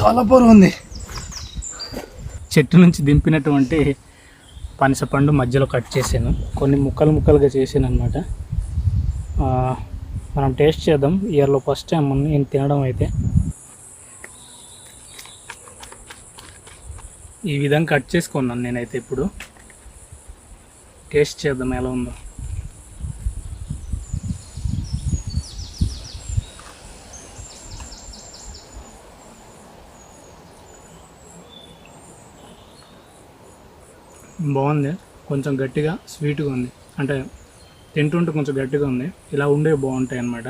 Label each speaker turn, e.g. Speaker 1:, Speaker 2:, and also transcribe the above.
Speaker 1: చాలా బరువు ఉంది. చెట్టు నుంచి దింపినటువంటి పనసపండు మధ్యలో కట్ చేశాను, కొన్ని ముక్కలుగా చేశాను అనమాట. మనం టేస్ట్ చేద్దాం. ఇయర్లో ఫస్ట్ టైం నేను తినడం అయితే. ఈ విధంగా కట్ చేసుకున్నాను నేనైతే. ఇప్పుడు టేస్ట్ చేద్దాం ఎలా ఉందో. బాగుంది, కొంచెం గట్టిగా స్వీట్గా ఉంది. అంటే తింటుంటే కొంచెం గట్టిగా ఉంది. ఇలా ఉండే బాగుంటాయి అన్నమాట.